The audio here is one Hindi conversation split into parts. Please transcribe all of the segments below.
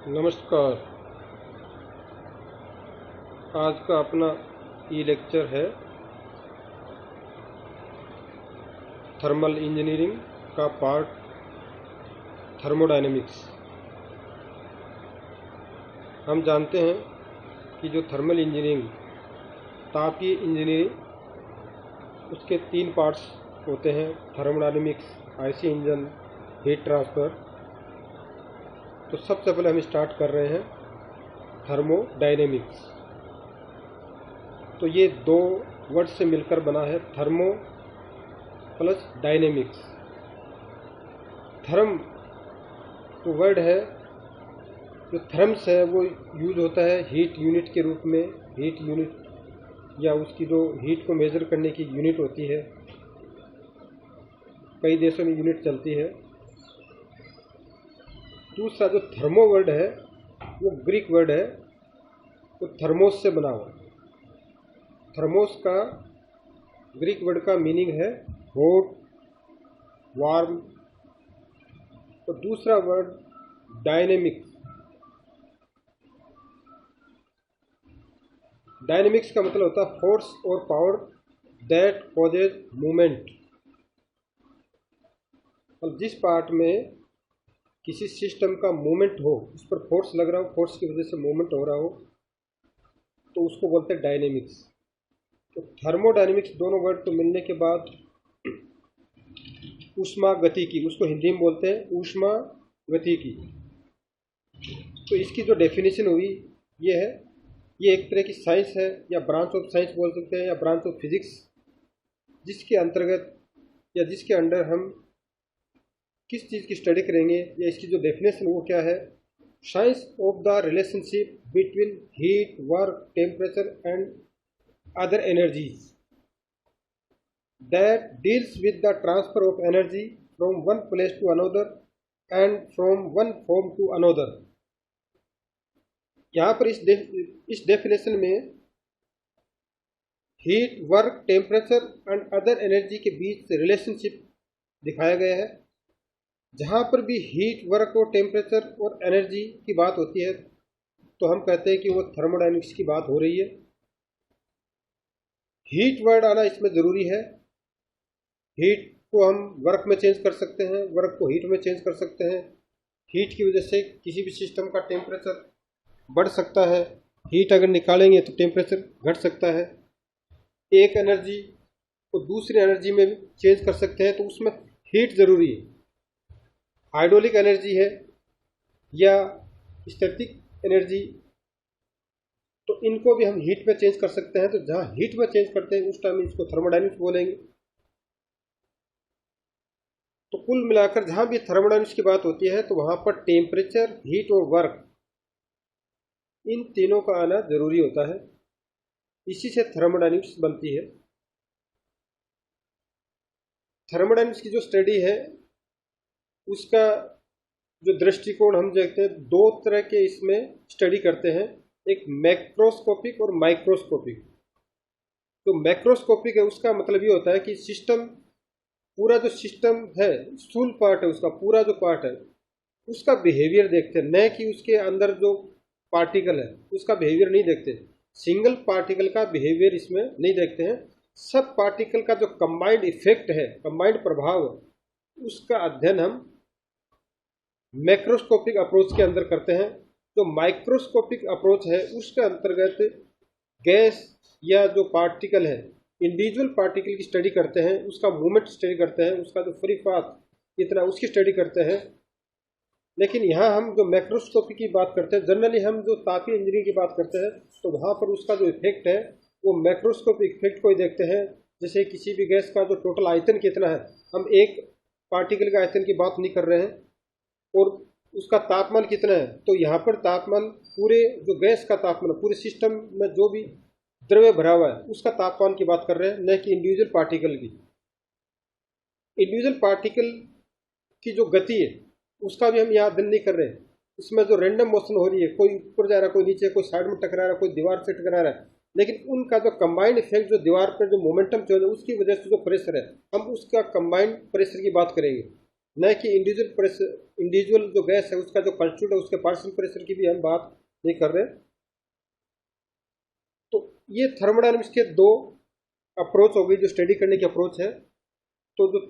नमस्कार। आज का अपना ई लेक्चर है थर्मल इंजीनियरिंग का पार्ट थर्मोडायनेमिक्स। हम जानते हैं कि जो थर्मल इंजीनियरिंग तापीय इंजीनियरिंग उसके 3 पार्ट्स होते हैं: thermodynamics, IC engine, heat transfer. तो सबसे पहले हम स्टार्ट कर रहे हैं थर्मोडायनेमिक्स। तो ये 2 वर्ड से मिलकर बना है थर्मो प्लस डायनेमिक्स। थर्म तो वर्ड है, जो थर्म्स है वो यूज होता है हीट यूनिट के रूप में। हीट यूनिट या उसकी जो हीट को मेज़र करने की यूनिट होती है, कई देशों में यूनिट चलती है। दूसरा जो थर्मो वर्ड है वो ग्रीक वर्ड है, वो थर्मोस से बना हुआ। थर्मोस का ग्रीक वर्ड का मीनिंग है हॉट, वार्म। तो दूसरा वर्ड डायनेमिक्स। डायनेमिक्स का मतलब होता है फोर्स और पावर दैट कॉजेज मूवमेंट। और जिस पार्ट में किसी सिस्टम का मूवमेंट हो, उस पर फोर्स लग रहा हो, फोर्स की वजह से मूवमेंट हो रहा हो, तो उसको बोलते हैं डायनेमिक्स। तो थर्मोडायनेमिक्स दोनों वर्ड तो मिलने के बाद ऊष्मा गतिकी, उसको हिंदी में बोलते हैं ऊष्मा गतिकी। तो इसकी जो डेफिनेशन हुई ये है, ये एक तरह की साइंस है या ब्रांच ऑफ साइंस बोल सकते हैं, या ब्रांच ऑफ फिजिक्स, जिसके अंतर्गत या जिसके अंडर हम किस चीज़ की स्टडी करेंगे, या इसकी जो डेफिनेशन वो क्या है: science of the relationship between heat, work, temperature and other energies that deals with the transfer of energy from one place to another and from one form to another। यहाँ पर इस डेफिनेशन में heat, work, temperature and other energy के बीच रिलेशनशिप दिखाया गया है। जहाँ पर भी हीट, वर्क और टेम्परेचर और एनर्जी की बात होती है तो हम कहते हैं कि वो थर्मोडायनेमिक्स की बात हो रही है। हीट वर्ड आना इसमें ज़रूरी है। हीट को हम वर्क में चेंज कर सकते हैं, वर्क को हीट में चेंज कर सकते हैं। हीट की वजह से किसी भी सिस्टम का टेम्परेचर बढ़ सकता है, हीट अगर निकालेंगे तो टेम्परेचर घट सकता है। एक एनर्जी को दूसरी एनर्जी में चेंज कर सकते हैं, तो उसमें हीट ज़रूरी है। हाइड्रोलिक एनर्जी है या स्टैटिक एनर्जी, तो इनको भी हम हीट में चेंज कर सकते हैं। तो जहाँ हीट में चेंज करते हैं उस टाइम इसको थर्मोडायनेमिक्स बोलेंगे। तो कुल मिलाकर जहाँ भी थर्मोडायनेमिक्स की बात होती है तो वहाँ पर टेम्परेचर, हीट और वर्क, इन तीनों का आना जरूरी होता है। इसी से थर्मोडायनेमिक्स बनती है। थर्मोडायनेमिक्स की जो स्टडी है उसका जो दृष्टिकोण हम देखते हैं, 2 तरह के इसमें स्टडी करते हैं, एक मैक्रोस्कोपिक और माइक्रोस्कोपिक। तो मैक्रोस्कोपिक है, उसका मतलब ये होता है कि सिस्टम, पूरा जो सिस्टम है, स्थूल पार्ट है, उसका पूरा जो पार्ट है उसका बिहेवियर देखते हैं, न कि उसके अंदर जो पार्टिकल है उसका बिहेवियर नहीं देखते। सिंगल पार्टिकल का बिहेवियर इसमें नहीं देखते हैं। सब पार्टिकल का जो कंबाइंड इफेक्ट है, कंबाइंड प्रभाव, उसका अध्ययन हम मैक्रोस्कोपिक अप्रोच के अंदर करते हैं। जो माइक्रोस्कोपिक अप्रोच है उसके अंतर्गत गैस या जो पार्टिकल है, इंडिविजुअल पार्टिकल की स्टडी करते हैं, उसका मूवमेंट स्टडी करते हैं, उसका जो फ्री पाथ इतना उसकी स्टडी करते हैं। लेकिन यहाँ हम जो मैक्रोस्कोपी की बात करते हैं, जनरली हम जो तापीय इंजीनियरिंग की बात करते हैं, तो वहाँ पर उसका जो इफेक्ट है वो मैक्रोस्कोपिक इफेक्ट को ही देखते हैं। जैसे किसी भी गैस का जो टोटल आयतन कितना है, हम एक पार्टिकल का आयतन की बात नहीं कर रहे हैं, और उसका तापमान कितना है, तो यहाँ पर तापमान पूरे जो गैस का तापमान, पूरे सिस्टम में जो भी द्रव्य भरा हुआ है उसका तापमान की बात कर रहे हैं, न कि इंडिविजुअल पार्टिकल की। इंडिविजुअल पार्टिकल की जो गति है उसका भी हम यहाँ अध्ययन नहीं कर रहे हैं। इसमें जो रैंडम मोशन हो रही है, कोई ऊपर जा रहा है, कोई नीचे, कोई साइड में टकरा रहा है, कोई दीवार से टकरा रहा है, लेकिन उनका जो कंबाइंड इफेक्ट, जो दीवार पर जो मोमेंटम चल रहा है उसकी वजह से जो प्रेशर है, हम उसका कंबाइंड प्रेशर की बात करेंगे। न कि इंडिविजुअल प्रेशर, इंडिविजुअल जो गैस है उसका जो कंस्टिट्यूट है उसके पार्शियल प्रेशर की भी हम बात नहीं कर रहे। तो ये थर्मोडायनेमिक्स के दो अप्रोच हो गई जो स्टडी करने की अप्रोच है। तो जो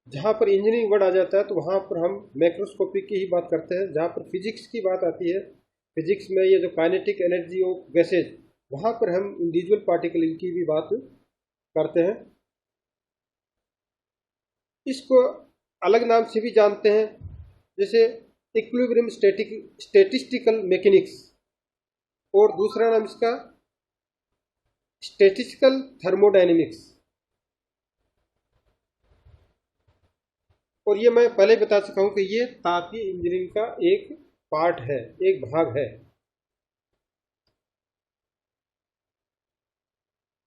जहाँ पर इंजीनियरिंग वर्ड आ जाता है तो वहाँ पर हम मैक्रोस्कोपिक की ही बात करते हैं। जहाँ पर फिजिक्स की बात आती है, फिजिक्स में ये जो काइनेटिक एनर्जी ऑफ गैसेज, वहाँ पर हम इंडिविजुअल पार्टिकल की भी बात करते हैं। इसको अलग नाम से भी जानते हैं, जैसे इक्विलिब्रियम स्टैटिस्टिकल मैकेनिक्स, और दूसरा नाम इसका स्टैटिस्टिकल थर्मोडायनेमिक्स। और ये मैं पहले ही बता चुका हूँ कि ये तापीय इंजीनियरिंग का एक पार्ट है, एक भाग है।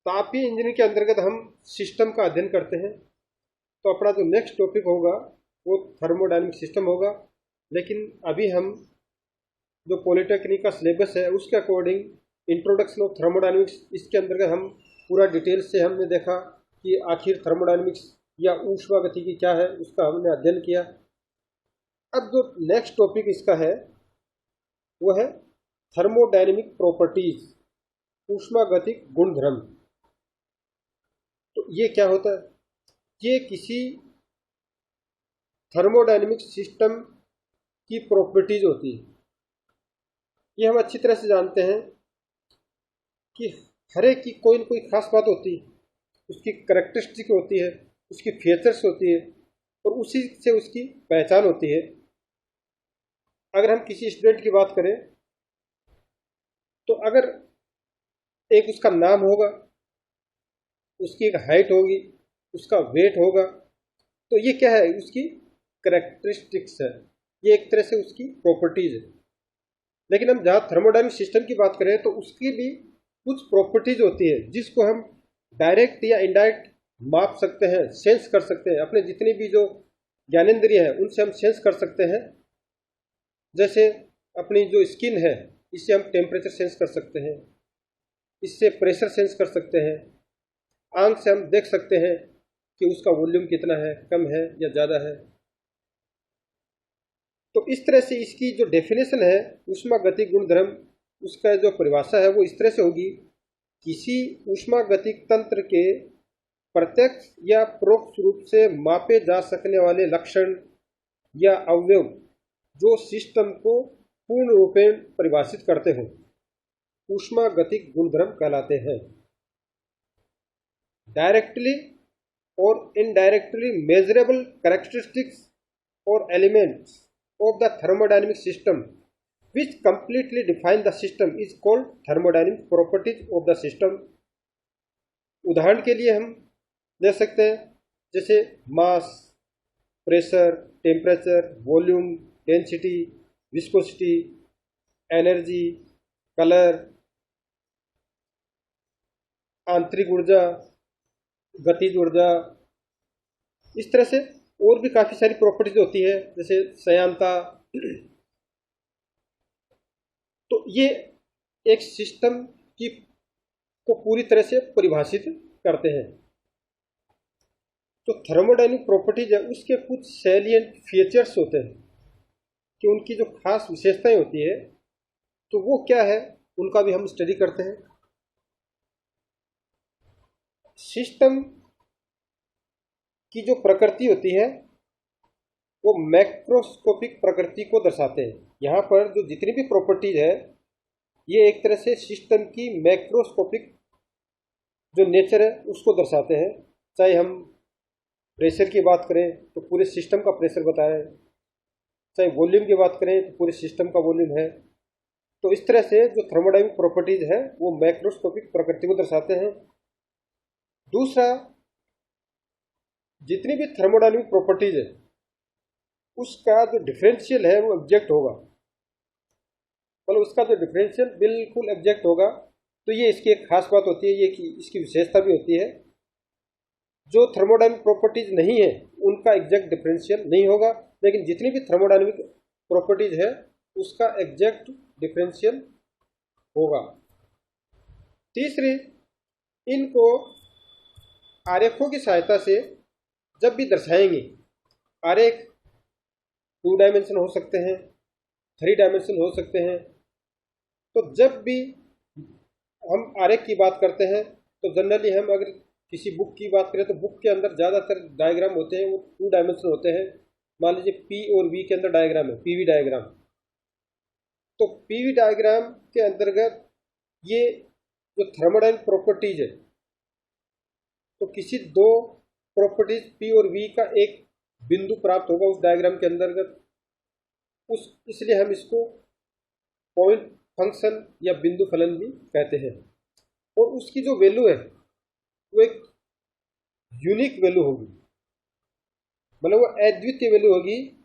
तापीय इंजीनियरिंग के अंतर्गत हम सिस्टम का अध्ययन करते हैं। तो अपना जो नेक्स्ट टॉपिक होगा वो थर्मोडायनेमिक सिस्टम होगा। लेकिन अभी हम जो पॉलिटेक्निक का सिलेबस है उसके अकॉर्डिंग इंट्रोडक्शन ऑफ थर्मोडायनेमिक्स, इसके अंतर्गत हम पूरा डिटेल से हमने देखा कि आखिर थर्मोडायनेमिक्स या ऊष्मागतिकी क्या है, उसका हमने अध्ययन किया। अब जो नेक्स्ट टॉपिक इसका है वो है थर्मोडायनेमिक प्रॉपर्टीज, ऊष्मागतिक गुणधर्म। तो ये क्या होता है? ये किसी थर्मोडायनेमिक सिस्टम की प्रॉपर्टीज होती है। ये हम अच्छी तरह से जानते हैं कि हर एक की कोई न कोई खास बात होती है, उसकी करेक्टरिस्टिक होती है, उसकी फीचर्स होती है, और उसी से उसकी पहचान होती है। अगर हम किसी स्टूडेंट की बात करें तो अगर एक उसका नाम होगा, उसकी एक हाइट होगी, उसका वेट होगा, तो ये क्या है? उसकी करेक्टरिस्टिक्स है, ये एक तरह से उसकी प्रॉपर्टीज है। लेकिन हम जहाँ थर्मोडायनेमिक सिस्टम की बात करें तो उसकी भी कुछ प्रॉपर्टीज होती है जिसको हम डायरेक्ट या इनडायरेक्ट माप सकते हैं, सेंस कर सकते हैं। अपने जितनी भी जो ज्ञानेंद्रिय है उनसे हम सेंस कर सकते हैं। जैसे अपनी जो स्किन है, इससे हम टेम्परेचर सेंस कर सकते हैं, इससे प्रेशर सेंस कर सकते हैं। आंख से हम देख सकते हैं कि उसका वॉल्यूम कितना है, कम है या ज़्यादा है। तो इस तरह से इसकी जो डेफिनेशन है ऊष्मागतिक गुणधर्म, उसका जो परिभाषा है वो इस तरह से होगी: किसी ऊष्मागतिक तंत्र के प्रत्यक्ष या परोक्ष रूप से मापे जा सकने वाले लक्षण या अवयव जो सिस्टम को पूर्ण रूपेण परिभाषित करते हो, ऊष्मागतिक गुणधर्म कहलाते हैं। डायरेक्टली और इनडायरेक्टली मेजरेबल कैरेक्टरिस्टिक्स और elements of the thermodynamic system which completely define the system is called thermodynamic properties of the system। उदाहरण के लिए हम दे सकते हैं जैसे mass, pressure, temperature, volume, density, viscosity, energy, colour, आंतरिक ऊर्जा, गतिज ऊर्जा। इस तरह से और भी काफ़ी सारी प्रॉपर्टीज होती है, जैसे सयांता। तो ये एक सिस्टम की को पूरी तरह से परिभाषित करते हैं। तो थर्मोडायनेमिक प्रॉपर्टीज है उसके कुछ सैलिएंट फीचर्स होते हैं कि उनकी जो खास विशेषताएं होती है, तो वो क्या है उनका भी हम स्टडी करते हैं। सिस्टम की जो प्रकृति होती है वो मैक्रोस्कोपिक प्रकृति को दर्शाते हैं। यहाँ पर जो जितनी भी प्रॉपर्टीज है ये एक तरह से सिस्टम की मैक्रोस्कोपिक जो नेचर है उसको दर्शाते हैं। चाहे हम प्रेशर की बात करें तो पूरे सिस्टम का प्रेशर बताएं, चाहे वॉल्यूम की बात करें तो पूरे सिस्टम का वॉल्यूम है। तो इस तरह से जो थर्मोडायनेमिक प्रॉपर्टीज है वो मैक्रोस्कोपिक प्रकृति को दर्शाते हैं। दूसरा, जितनी भी थर्मोडायनेमिक प्रॉपर्टीज है उसका जो डिफरेंशियल है वो एग्जैक्ट होगा, मतलब उसका जो डिफरेंशियल बिल्कुल एग्जैक्ट होगा। तो ये इसकी एक खास बात होती है, ये कि इसकी विशेषता भी होती है। जो थर्मोडायनेमिक प्रॉपर्टीज नहीं है उनका एग्जैक्ट डिफरेंशियल नहीं होगा, लेकिन जितनी भी थर्मोडायनेमिक प्रॉपर्टीज है उसका एग्जैक्ट डिफरेंशियल होगा। तीसरी, इनको आरेखों की सहायता से जब भी दर्शाएंगे, आरेख 2 डायमेंशन हो सकते हैं, 3 डायमेंशन हो सकते हैं। तो जब भी हम आरेख की बात करते हैं तो जनरली हम अगर किसी बुक की बात करें तो बुक के अंदर ज़्यादातर डायग्राम होते हैं वो 2 डायमेंशन होते हैं। मान लीजिए पी और वी के अंदर डायग्राम है, पीवी डायग्राम। तो पीवी डायग्राम के अंतर्गत ये जो थर्मोडायनामिक प्रॉपर्टीज है, तो किसी दो प्रॉपर्टीज पी और वी का एक बिंदु प्राप्त होगा उस डायग्राम के अंतर्गत, उस इसलिए हम इसको पॉइंट फंक्शन या बिंदु फलन भी कहते हैं। और उसकी जो वैल्यू है वो एक यूनिक वैल्यू होगी, मतलब वो अद्वितीय वैल्यू होगी।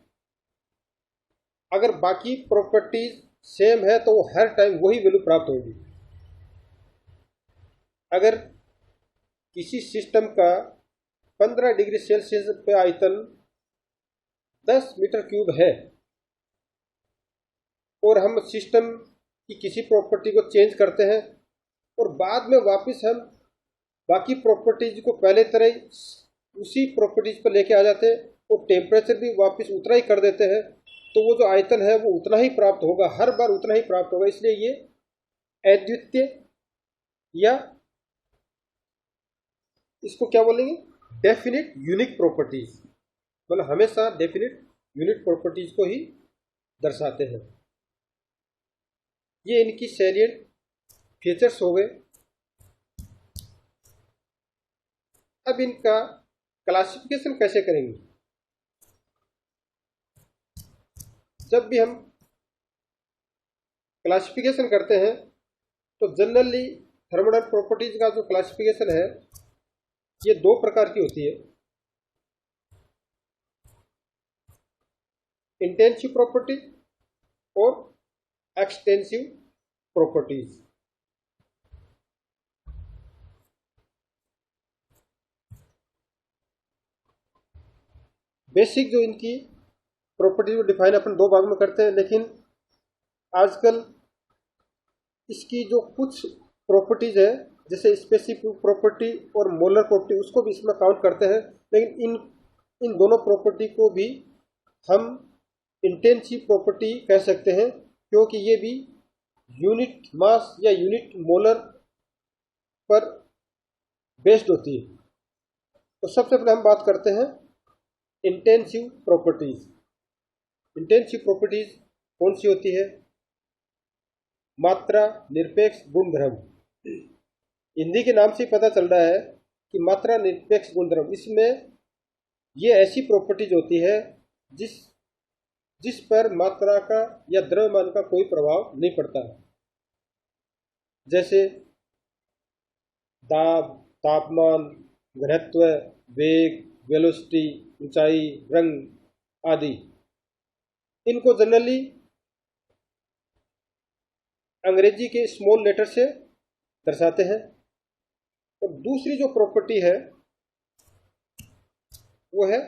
अगर बाकी प्रॉपर्टीज सेम है तो वो हर टाइम वही वैल्यू प्राप्त होगी। अगर किसी सिस्टम का 15 डिग्री सेल्सियस पे आयतन 10 मीटर क्यूब है और हम सिस्टम की किसी प्रॉपर्टी को चेंज करते हैं और बाद में वापस हम बाकी प्रॉपर्टीज को पहले तरह ही उसी प्रॉपर्टीज पर लेके आ जाते हैं और टेम्परेचर भी वापस उतना ही कर देते हैं, तो वो जो आयतन है वो उतना ही प्राप्त होगा, हर बार उतना ही प्राप्त होगा। इसलिए ये अद्वितीय या इसको क्या बोलेंगे, डेफिनिट यूनिक प्रॉपर्टीज, मतलब हमेशा डेफिनिट यूनिक प्रॉपर्टीज को ही दर्शाते हैं। ये इनकी सैलिएंट फीचर्स हो गए। अब इनका क्लासिफिकेशन कैसे करेंगे। जब भी हम क्लासिफिकेशन करते हैं तो जनरली थर्मोडायनामिक प्रॉपर्टीज का जो क्लासिफिकेशन है ये 2 प्रकार की होती है, इंटेंसिव प्रॉपर्टी और एक्सटेंसिव प्रॉपर्टीज। बेसिक जो इनकी प्रॉपर्टीज को डिफाइन अपन 2 भाग में करते हैं, लेकिन आजकल इसकी जो कुछ प्रॉपर्टीज है जैसे स्पेसिफिक प्रॉपर्टी और मोलर प्रॉपर्टी उसको भी इसमें काउंट करते हैं, लेकिन इन दोनों प्रॉपर्टी को भी हम इंटेंसिव प्रॉपर्टी कह सकते हैं क्योंकि ये भी यूनिट मास या यूनिट मोलर पर बेस्ड होती है। तो सबसे पहले हम बात करते हैं इंटेंसिव प्रॉपर्टीज। इंटेंसिव प्रॉपर्टीज कौन सी होती है। मात्रा निरपेक्ष गुणधर्म, हिंदी के नाम से पता चल रहा है कि मात्रा निरपेक्ष गुणधर्म, इसमें ये ऐसी प्रॉपर्टीज होती है जिस पर मात्रा का या द्रव्यमान का कोई प्रभाव नहीं पड़ता, जैसे दाब, तापमान, घनत्व, वेग, वेलोसिटी, ऊंचाई, रंग आदि। इनको जनरली अंग्रेजी के स्मॉल लेटर से दर्शाते हैं। और दूसरी जो प्रॉपर्टी है वो है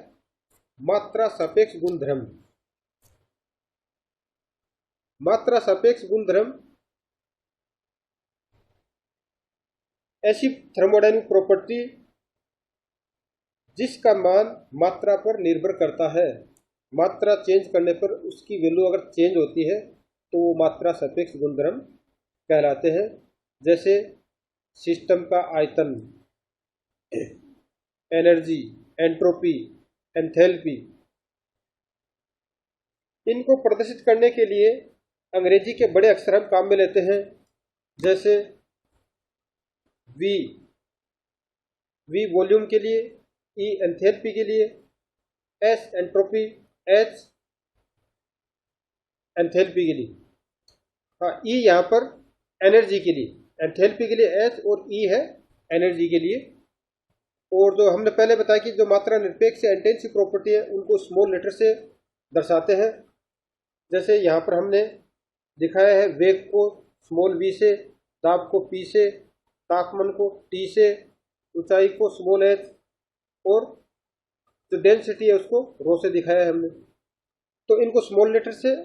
मात्रा सापेक्ष गुणधर्म। मात्रा सापेक्ष गुणधर्म ऐसी थर्मोडायनामिक प्रॉपर्टी जिसका मान मात्रा पर निर्भर करता है। मात्रा चेंज करने पर उसकी वैल्यू अगर चेंज होती है तो वो मात्रा सापेक्ष गुणधर्म कहलाते हैं। जैसे सिस्टम का आयतन, एनर्जी, एंट्रोपी, एंथैल्पी। इनको प्रदर्शित करने के लिए अंग्रेजी के बड़े अक्षर हम काम में लेते हैं, जैसे वी वॉल्यूम के लिए, ई एंथैल्पी के लिए, एस एंट्रोपी, एच एंथैल्पी के लिए। हाँ, ई यहाँ पर एनर्जी के लिए, एंथैल्पी के लिए एच और ई है एनर्जी के लिए। और जो हमने पहले बताया कि जो मात्रा निरपेक्ष या इंटेंसिव प्रॉपर्टी है उनको स्मॉल लेटर से दर्शाते हैं। जैसे यहाँ पर हमने दिखाया है वेग को स्मॉल वी से, दाब को पी से, तापमान को टी से, ऊंचाई को स्मॉल एच और जो डेंसिटी है उसको रो से दिखाया है हमने। तो इनको स्मॉल लेटर से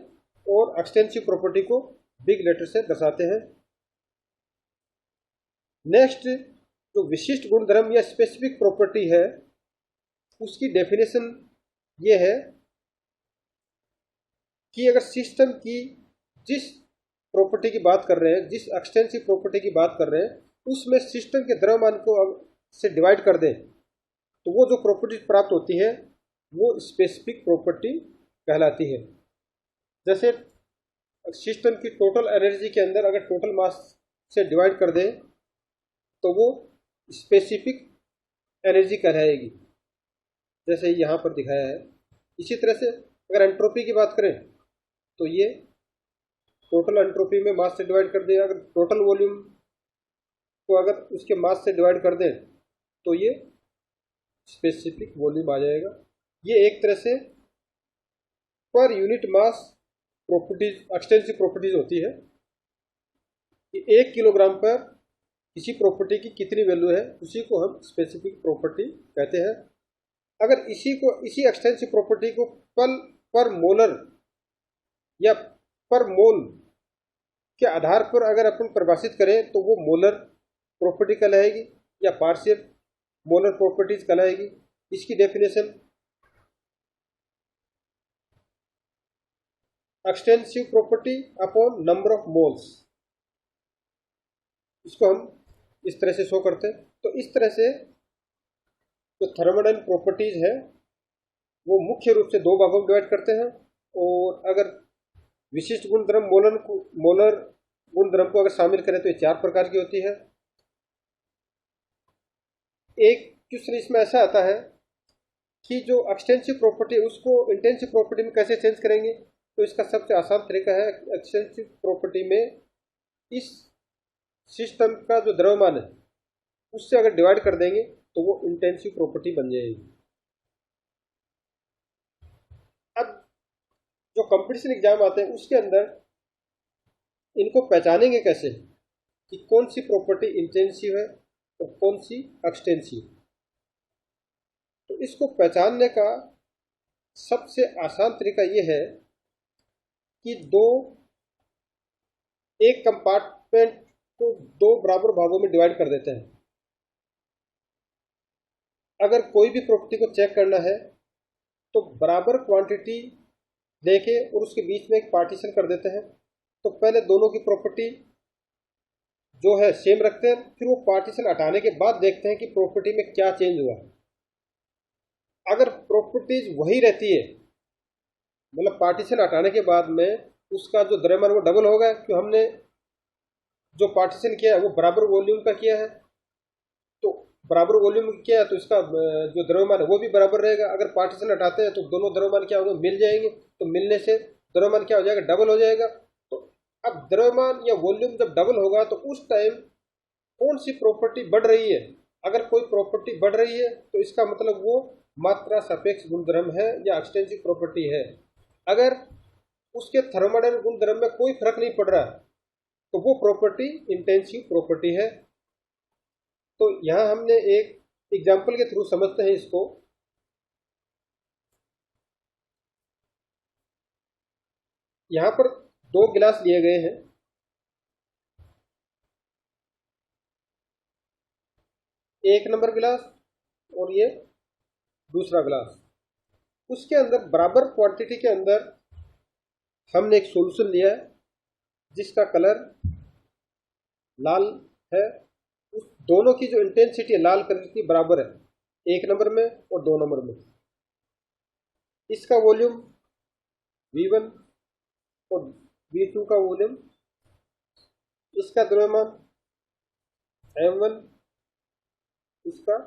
और एक्सटेंसिव प्रॉपर्टी को बिग लेटर से दर्शाते हैं। नेक्स्ट जो विशिष्ट गुणधर्म या स्पेसिफिक प्रॉपर्टी है उसकी डेफिनेशन ये है कि अगर सिस्टम की जिस प्रॉपर्टी की बात कर रहे हैं, जिस एक्सटेंसिव प्रॉपर्टी की बात कर रहे हैं, उसमें सिस्टम के द्रव्यमान को से डिवाइड कर दें तो वो जो प्रॉपर्टी प्राप्त होती है वो स्पेसिफिक प्रॉपर्टी कहलाती है। जैसे सिस्टम की टोटल एनर्जी के अंदर अगर टोटल मास से डिवाइड कर दें तो वो स्पेसिफिक एनर्जी कहलाएगी, जैसे यहाँ पर दिखाया है। इसी तरह से अगर एंट्रोपी की बात करें तो ये टोटल एंट्रोपी में मास से डिवाइड कर दें, अगर टोटल वॉल्यूम को अगर उसके मास से डिवाइड कर दें तो ये स्पेसिफिक वॉल्यूम आ जाएगा। ये एक तरह से per unit mass properties, extensive properties होती है कि 1 किलोग्राम पर किसी प्रॉपर्टी की कितनी वैल्यू है, उसी को हम स्पेसिफिक प्रॉपर्टी कहते हैं। अगर इसी एक्सटेंसिव प्रॉपर्टी को पर मोलर या पर मोल के आधार पर अगर अपन परिभाषित करें तो वो मोलर प्रॉपर्टी कहलाएगी या पार्शियल मोलर प्रॉपर्टीज कहलाएगी। इसकी definition extensive property upon number of moles, इसको हम इस तरह से शो करते हैं। तो इस तरह से जो थर्मोडायनामिक प्रॉपर्टीज है वो मुख्य रूप से 2 भागों में डिवाइड करते हैं, और अगर विशिष्ट गुणधर्म मोलर गुणधर्म को अगर शामिल करें तो ये 4 प्रकार की होती है। एक क्वेश्चन इसमें ऐसा आता है कि जो एक्सटेंसिव प्रॉपर्टी उसको इंटेंसिव प्रॉपर्टी में कैसे चेंज करेंगे, तो इसका सबसे आसान तरीका है एक्सटेंसिव प्रॉपर्टी में इस सिस्टम का जो द्रव्यमान है उससे अगर डिवाइड कर देंगे तो वो इंटेंसिव प्रॉपर्टी बन जाएगी। अब जो कंपटीशन एग्जाम आते हैं उसके अंदर इनको पहचानेंगे कैसे कि कौन सी प्रॉपर्टी इंटेंसिव है और कौन सी एक्सटेंसिव। तो इसको पहचानने का सबसे आसान तरीका ये है कि एक कंपार्टमेंट को 2 बराबर भागों में डिवाइड कर देते हैं। अगर कोई भी प्रॉपर्टी को चेक करना है तो बराबर क्वांटिटी लेके और उसके बीच में एक पार्टीशन कर देते हैं। तो पहले दोनों की प्रॉपर्टी जो है सेम रखते हैं, फिर वो पार्टीशन हटाने के बाद देखते हैं कि प्रॉपर्टी में क्या चेंज हुआ। अगर प्रॉपर्टीज वही रहती है, मतलब पार्टीशन हटाने के बाद में उसका जो द्रव्यमान वो डबल होगा, क्योंकि हमने जो पार्टीशन किया है वो बराबर वॉल्यूम का किया है, तो बराबर वॉल्यूम किया है तो इसका जो द्रव्यमान है वो भी बराबर रहेगा। अगर पार्टीशन हटाते हैं तो दोनों द्रव्यमान क्या होंगे, मिल जाएंगे, तो मिलने से द्रव्यमान क्या हो जाएगा, डबल हो जाएगा। तो अब द्रव्यमान या वॉल्यूम जब डबल होगा तो उस टाइम कौन सी प्रॉपर्टी बढ़ रही है। अगर कोई प्रॉपर्टी बढ़ रही है तो इसका मतलब वो मात्रा सापेक्ष गुणधर्म है या एक्सटेंसिव प्रॉपर्टी है। अगर उसके थर्मोडायनामिक गुणधर्म में कोई फर्क नहीं पड़ रहा तो वो प्रॉपर्टी इंटेंसिव प्रॉपर्टी है। तो यहाँ हमने एक एग्जाम्पल के थ्रू समझते हैं इसको। यहाँ पर 2 गिलास लिए गए हैं, एक नंबर गिलास और ये दूसरा गिलास। उसके अंदर बराबर क्वांटिटी के अंदर हमने एक सॉल्यूशन लिया है जिसका कलर लाल है। उस दोनों की जो इंटेंसिटी है लाल कलर की बराबर है, 1 नंबर में और 2 नंबर में। इसका वॉल्यूम V1 और V2 का वॉल्यूम, इसका द्रव्यमान M1, इसका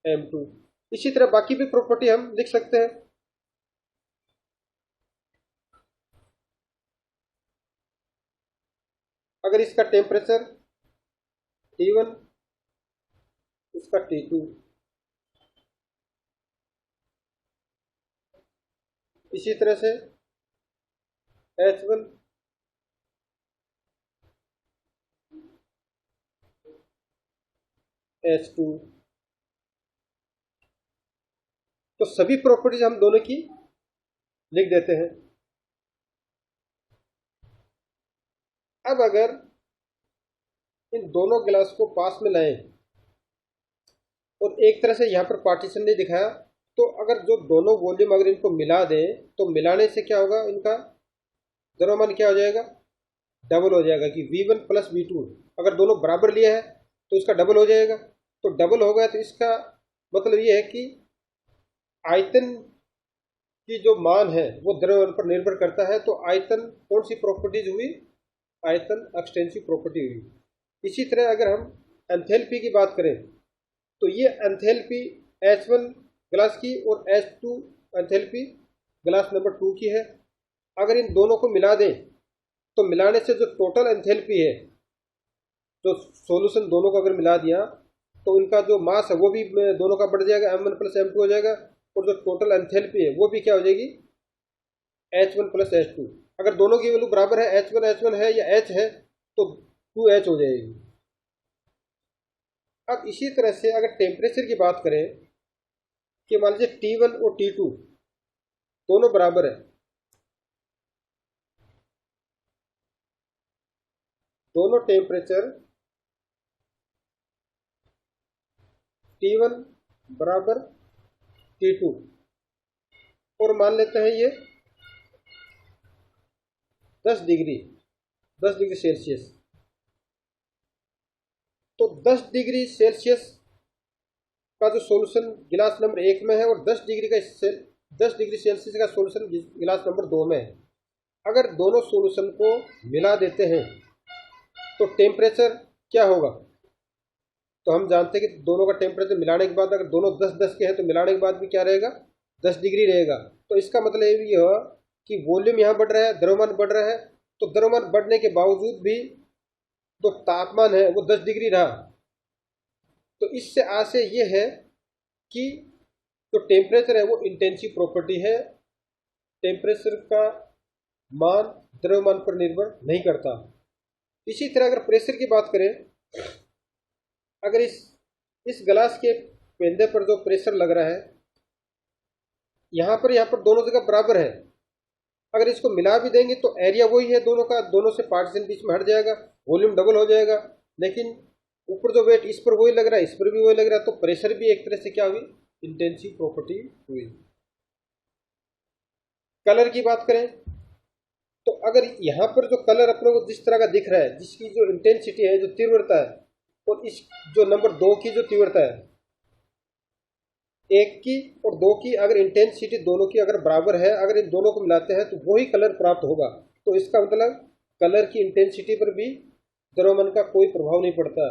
M2। इसी तरह बाकी भी प्रॉपर्टी हम लिख सकते हैं। अगर इसका टेम्परेचर T1, इसका T2, इसी तरह से H1, H2, तो सभी प्रॉपर्टीज हम दोनों की लिख देते हैं। अब अगर इन दोनों गिलास को पास में लाएं और एक तरह से यहाँ पर पार्टीशन नहीं दिखाया, तो अगर जो दोनों वॉल्यूम अगर इनको मिला दें तो मिलाने से क्या होगा, इनका द्रव्यमान क्या हो जाएगा, डबल हो जाएगा कि V1 प्लस V2, अगर दोनों बराबर लिया है तो इसका डबल हो जाएगा। तो डबल हो गया तो इसका मतलब ये है कि आयतन की जो मान है वो द्रव्यमान पर निर्भर करता है। तो आयतन कौन सी प्रॉपर्टीज हुई, आयतन एक्सटेंसिव प्रॉपर्टी हुई। इसी तरह अगर हम एंथैल्पी की बात करें तो ये एंथैल्पी H1 ग्लास की और H2 एंथैल्पी ग्लास नंबर 2 की है। अगर इन दोनों को मिला दें तो मिलाने से जो टोटल एंथैल्पी है, जो सॉल्यूशन दोनों को अगर मिला दिया तो इनका जो मास है वो भी दोनों का बढ़ जाएगा, M1 प्लस M2 हो जाएगा, और जो टोटल एंथैल्पी है वो भी क्या हो जाएगी, H1 प्लस H2। अगर दोनों की वैल्यू बराबर है, H1 है या H है, तो 2H हो जाएगी। अब इसी तरह से अगर टेम्परेचर की बात करें कि मान लीजिए T1 और T2 दोनों बराबर है, दोनों टेम्परेचर T1 बराबर T2, और मान लेते हैं ये 10 डिग्री सेल्सियस। तो 10 डिग्री सेल्सियस का जो सॉल्यूशन गिलास नंबर 1 में है और 10 डिग्री सेल्सियस का सॉल्यूशन गिलास नंबर 2 में है। अगर दोनों सॉल्यूशन को मिला देते हैं तो टेम्परेचर क्या होगा, तो हम जानते हैं कि दोनों का टेम्परेचर मिलाने के बाद अगर दोनों 10-10 के हैं तो मिलाने के बाद भी क्या रहेगा, 10 डिग्री रहेगा। तो इसका मतलब ये हुआ कि वॉल्यूम यहाँ बढ़ रहा है, द्रव्यमान बढ़ रहा है। तो द्रव्यमान बढ़ने के बावजूद भी जो तापमान है वो 10 डिग्री रहा। तो इससे आशय ये है कि जो टेम्परेचर है वो इंटेंसिव प्रॉपर्टी है, टेम्परेचर का मान द्रव्यमान पर निर्भर नहीं करता। इसी तरह अगर प्रेशर की बात करें, अगर इस गिलास के पेंदे पर जो प्रेशर लग रहा है यहाँ पर दोनों जगह बराबर है। अगर इसको मिला भी देंगे तो एरिया वही है दोनों का, दोनों से पार्टीशन बीच में हट जाएगा, वॉल्यूम डबल हो जाएगा। लेकिन ऊपर जो वेट इस पर वही लग रहा है, इस पर भी वही लग रहा है, तो प्रेशर भी एक तरह से क्या हुई, इंटेंसिव प्रॉपर्टी हुई। कलर की बात करें तो अगर यहाँ पर जो कलर अपने को जिस तरह का दिख रहा है, जिसकी जो इंटेंसिटी है, जो तीव्रता है, और इस जो नंबर 2 की जो तीव्रता है, 1 की और 2 की अगर इंटेंसिटी दोनों की अगर बराबर है, अगर इन दोनों को मिलाते हैं तो वही कलर प्राप्त होगा। तो इसका मतलब कलर की इंटेंसिटी पर भी द्रव्यमान का कोई प्रभाव नहीं पड़ता।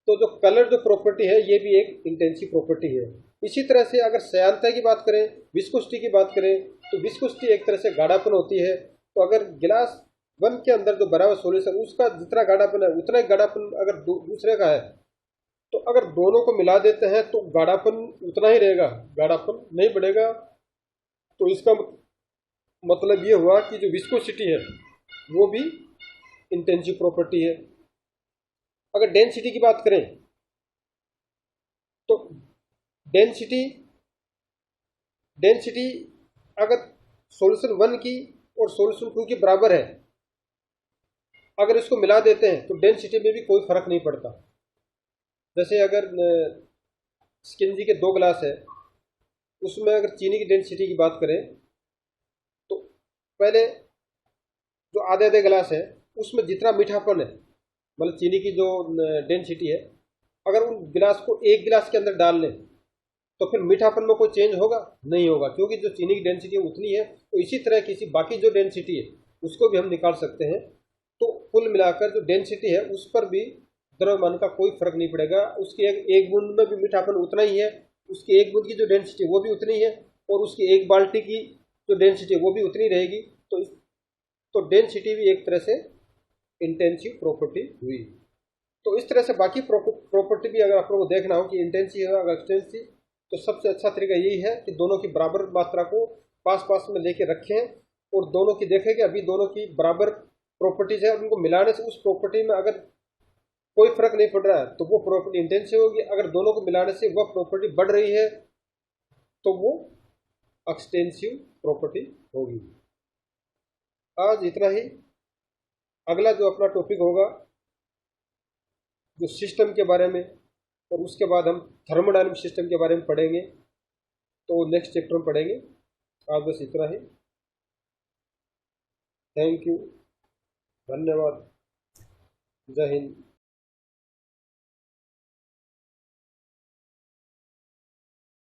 तो जो कलर जो प्रॉपर्टी है ये भी एक इंटेंसिव प्रॉपर्टी है। इसी तरह से अगर श्यानता की बात करें, विस्कोसिटी की बात करें, तो विस्कोसिटी एक तरह से गाढ़ापन होती है। तो अगर गिलास 1 के अंदर जो भरा हुआ सॉल्यूशन उसका जितना गाढ़ापन है उतना ही गाढ़ापन अगर दूसरे का है, तो अगर दोनों को मिला देते हैं तो गाढ़ापन उतना ही रहेगा, गाढ़ापन नहीं बढ़ेगा। तो इसका मतलब ये हुआ कि जो विस्कोसिटी है वो भी इंटेंसिव प्रॉपर्टी है। अगर डेंसिटी की बात करें तो डेंसिटी अगर सॉल्यूशन 1 की और सॉल्यूशन 2 के बराबर है, अगर इसको मिला देते हैं तो डेंसिटी में भी कोई फर्क नहीं पड़ता। जैसे अगर स्किंजी के 2 गिलास है, उसमें अगर चीनी की डेंसिटी की बात करें तो पहले जो आधे आधे गिलास है उसमें जितना मीठापन है, मतलब चीनी की जो डेंसिटी है, अगर उन गिलास को एक गिलास के अंदर डाल लें तो फिर मीठापन में कोई चेंज होगा, नहीं होगा, क्योंकि जो चीनी की डेंसिटी है उतनी है। तो इसी तरह किसी बाकी जो डेंसिटी है उसको भी हम निकाल सकते हैं। तो कुल मिलाकर जो डेंसिटी है उस पर भी द्रव्यमान का कोई फर्क नहीं पड़ेगा। उसकी एक बूंद में भी मीठापन उतना ही है, उसकी एक बूंद की जो डेंसिटी वो भी उतनी है, और उसकी एक बाल्टी की जो डेंसिटी है वो भी उतनी रहेगी। तो डेंसिटी भी एक तरह से इंटेंसिव प्रॉपर्टी हुई। तो इस तरह से बाकी प्रॉपर्टी भी अगर आप लोगों को देखना हो कि इंटेंसिव है अगर एक्सटेंसिव, तो सबसे अच्छा तरीका यही है कि दोनों की बराबर मात्रा को पास पास में लेके रखें और दोनों की देखें कि अभी दोनों की बराबर प्रॉपर्टीज है, उनको मिलाने से उस प्रॉपर्टी में अगर कोई फर्क नहीं पड़ रहा है तो वो प्रॉपर्टी इंटेंसिव होगी। अगर दोनों को मिलाने से वह प्रॉपर्टी बढ़ रही है तो वो एक्सटेंसिव प्रॉपर्टी होगी। आज इतना ही। अगला जो अपना टॉपिक होगा जो सिस्टम के बारे में, और उसके बाद हम थर्मोडायनामिक सिस्टम के बारे में पढ़ेंगे। तो नेक्स्ट चैप्टर में पढ़ेंगे। आज बस इतना ही। थैंक यू, धन्यवाद, जय हिंद।